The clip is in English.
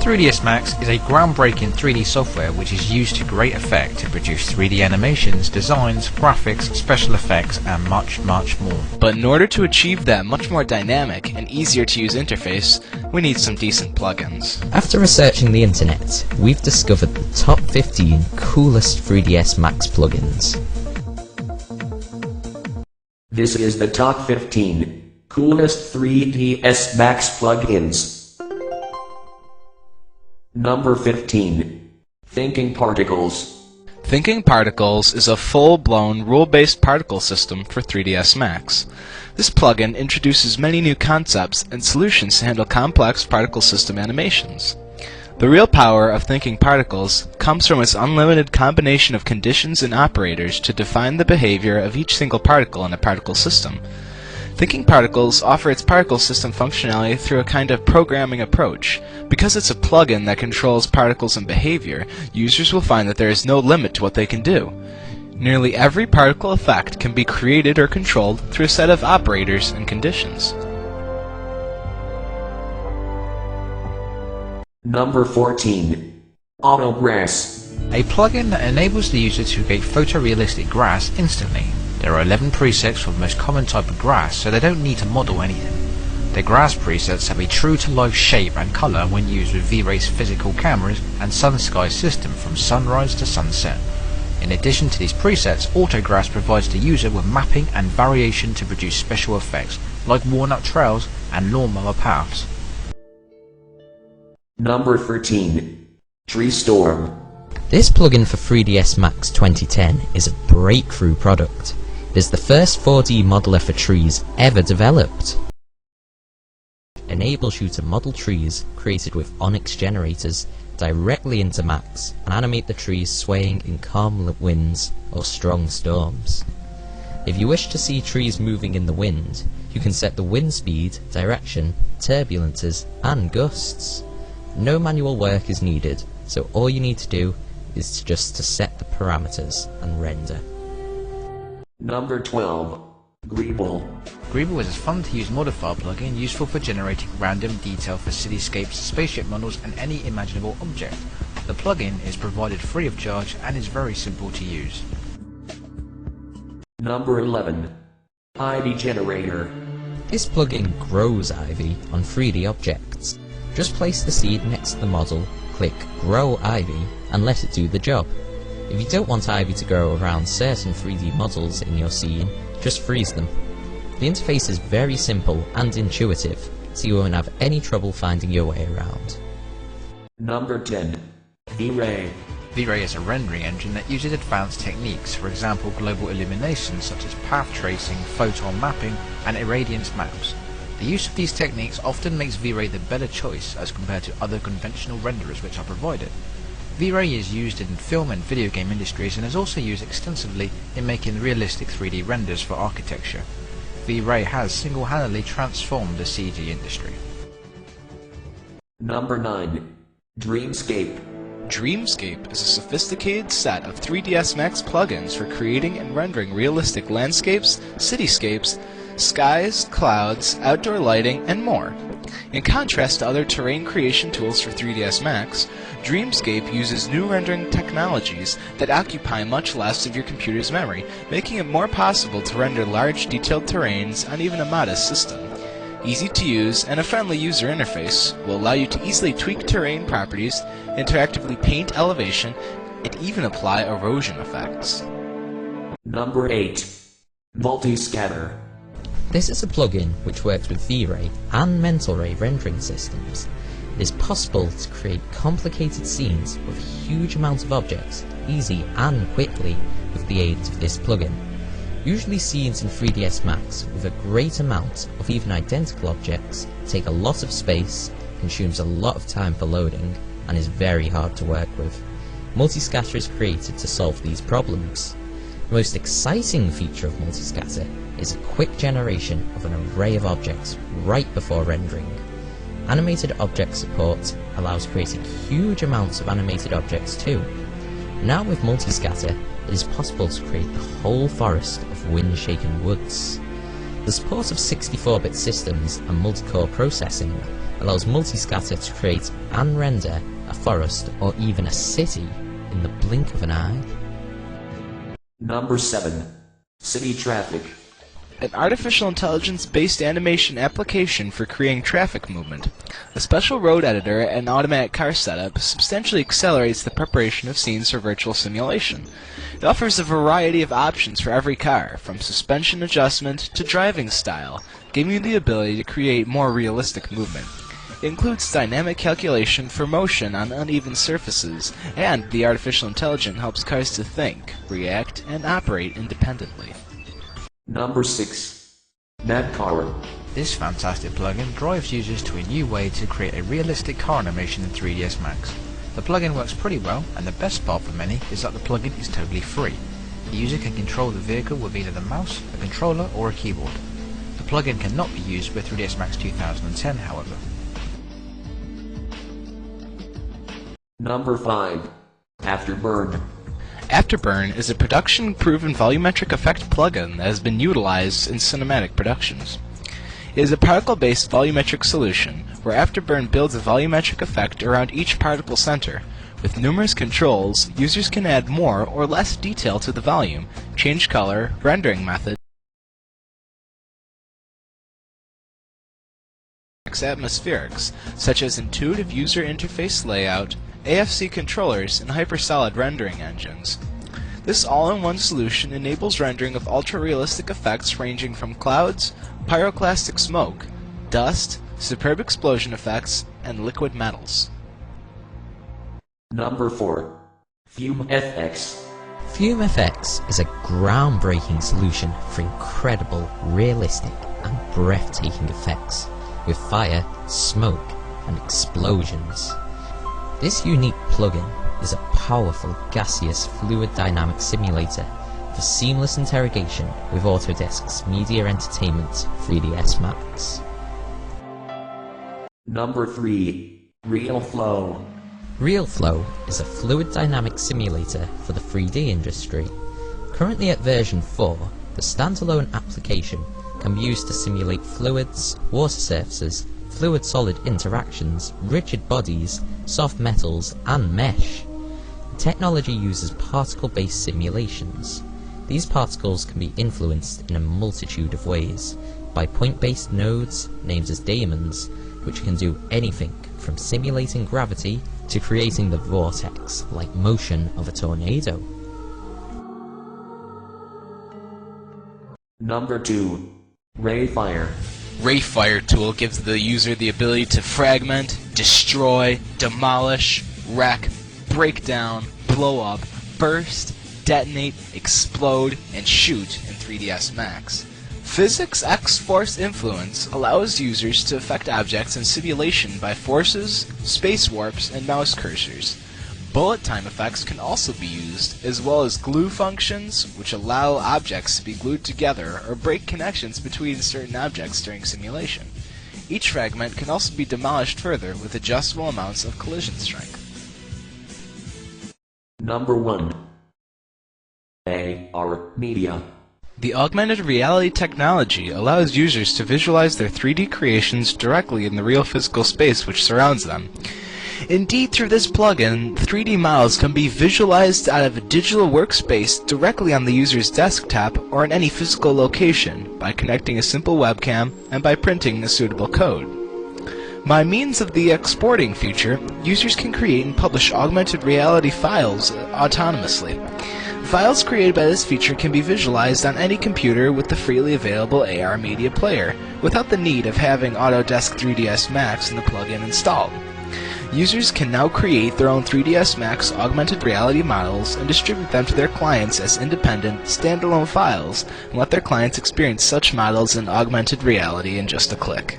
3ds Max is a groundbreaking 3D software which is used to great effect to produce 3D animations, designs, graphics, special effects and much more. But in order to achieve that much more dynamic and easier to use interface, we need some decent plugins. After researching the internet, we've discovered the top 15 coolest 3ds Max plugins. This is the top 15 coolest 3ds Max plugins. Number 15. Thinking Particles. Thinking Particles is a full-blown, rule-based particle system for 3ds Max. This plugin introduces many new concepts and solutions to handle complex particle system animations. The real power of Thinking Particles comes from its unlimited combination of conditions and operators to define the behavior of each single particle in a particle system. Thinking Particles offer its particle system functionality through a kind of programming approach. Because it's a plugin that controls particles and behavior, users will find that there is no limit to what they can do. Nearly every particle effect can be created or controlled through a set of operators and conditions. Number 14. Autograss. A plugin that enables the user to create photorealistic grass instantly. There are 11 presets for the most common type of grass, so they don't need to model anything. The grass presets have a true-to-life shape and colour when used with V-Ray's physical cameras and SunSky system from sunrise to sunset. In addition to these presets, Autograss provides the user with mapping and variation to produce special effects, like walnut trails and lawnmower paths. Number 13. Treestorm. This plugin for 3ds Max 2010 is a breakthrough product. It is the first 4D modeler for trees ever developed. It enables you to model trees created with Onyx generators directly into Max and animate the trees swaying in calm winds or strong storms. If you wish to see trees moving in the wind, you can set the wind speed, direction, turbulences and gusts. No manual work is needed, so all you need to do is just to set the parameters and render. Number 12. Greeble. Greeble is a fun-to-use modifier plugin useful for generating random detail for cityscapes, spaceship models and any imaginable object. The plugin is provided free of charge and is very simple to use. Number 11. Ivy Generator. This plugin grows ivy on 3D objects. Just place the seed next to the model, click Grow Ivy and let it do the job. If you don't want ivy to grow around certain 3D models in your scene, just freeze them. The interface is very simple and intuitive, so you won't have any trouble finding your way around. Number 10. V-Ray. V-Ray is a rendering engine that uses advanced techniques, for example global illumination such as path tracing, photon mapping and irradiance maps. The use of these techniques often makes V-Ray the better choice as compared to other conventional renderers which are provided. V-Ray is used in film and video game industries and is also used extensively in making realistic 3D renders for architecture. V-Ray has single-handedly transformed the CG industry. Number 9. Dreamscape. Dreamscape is a sophisticated set of 3ds Max plugins for creating and rendering realistic landscapes, cityscapes, skies, clouds, outdoor lighting, and more. In contrast to other terrain creation tools for 3ds Max, Dreamscape uses new rendering technologies that occupy much less of your computer's memory, making it more possible to render large detailed terrains on even a modest system. Easy to use and a friendly user interface will allow you to easily tweak terrain properties, interactively paint elevation, and even apply erosion effects. Number 8. Multiscatter. This is a plugin which works with V-Ray and Mental Ray rendering systems. It is possible to create complicated scenes with a huge amount of objects, easy and quickly, with the aid of this plugin. Usually scenes in 3ds Max with a great amount of even identical objects take a lot of space, consumes a lot of time for loading, and is very hard to work with. Multiscatter is created to solve these problems. The most exciting feature of Multiscatter is a quick generation of an array of objects right before rendering. Animated object support allows creating huge amounts of animated objects too. Now with Multiscatter, it is possible to create the whole forest of wind-shaken woods. The support of 64-bit systems and multi-core processing allows Multiscatter to create and render a forest or even a city in the blink of an eye. Number 7. City Traffic. An artificial intelligence-based animation application for creating traffic movement. A special road editor and automatic car setup substantially accelerates the preparation of scenes for virtual simulation. It offers a variety of options for every car, from suspension adjustment to driving style, giving you the ability to create more realistic movement. It includes dynamic calculation for motion on uneven surfaces, and the artificial intelligence helps cars to think, react, and operate independently. Number 6. NetCar. This fantastic plugin drives users to a new way to create a realistic car animation in 3ds Max. The plugin works pretty well, and the best part for many is that the plugin is totally free. The user can control the vehicle with either the mouse, a controller, or a keyboard. The plugin cannot be used with 3ds Max 2010, however. Number 5. Afterburn. Afterburn is a production-proven volumetric effect plugin that has been utilized in cinematic productions. It is a particle-based volumetric solution, where Afterburn builds a volumetric effect around each particle center. With numerous controls, users can add more or less detail to the volume, change color, rendering method, atmospherics, such as intuitive user interface layout, AFC controllers, and hypersolid rendering engines. This all-in-one solution enables rendering of ultra-realistic effects ranging from clouds, pyroclastic smoke, dust, superb explosion effects, and liquid metals. Number 4. FumeFX. FumeFX is a groundbreaking solution for incredible, realistic, and breathtaking effects with fire, smoke, and explosions. This unique plugin is a powerful gaseous fluid dynamic simulator for seamless interrogation with Autodesk's Media Entertainment 3ds Max. Number 3. RealFlow. RealFlow is a fluid dynamic simulator for the 3D industry. Currently at version 4, the standalone application can be used to simulate fluids, water surfaces, fluid-solid interactions, rigid bodies, soft metals, and mesh. The technology uses particle-based simulations. These particles can be influenced in a multitude of ways by point-based nodes, named as daemons, which can do anything from simulating gravity to creating the vortex-like motion of a tornado. Number 2. Rayfire. Rayfire tool gives the user the ability to fragment, destroy, demolish, wreck, break down, blow up, burst, detonate, explode, and shoot in 3ds Max. Physics X-Force Influence allows users to affect objects in simulation by forces, space warps, and mouse cursors. Bullet time effects can also be used, as well as glue functions, which allow objects to be glued together or break connections between certain objects during simulation. Each fragment can also be demolished further with adjustable amounts of collision strength. Number 1. AR Media. The augmented reality technology allows users to visualize their 3D creations directly in the real physical space which surrounds them. Indeed, through this plugin, 3D models can be visualized out of a digital workspace directly on the user's desktop or in any physical location by connecting a simple webcam and by printing a suitable code. By means of the exporting feature, users can create and publish augmented reality files autonomously. Files created by this feature can be visualized on any computer with the freely available AR Media Player, without the need of having Autodesk 3ds Max and the plugin installed. Users can now create their own 3ds Max augmented reality models and distribute them to their clients as independent, standalone files, and let their clients experience such models in augmented reality in just a click.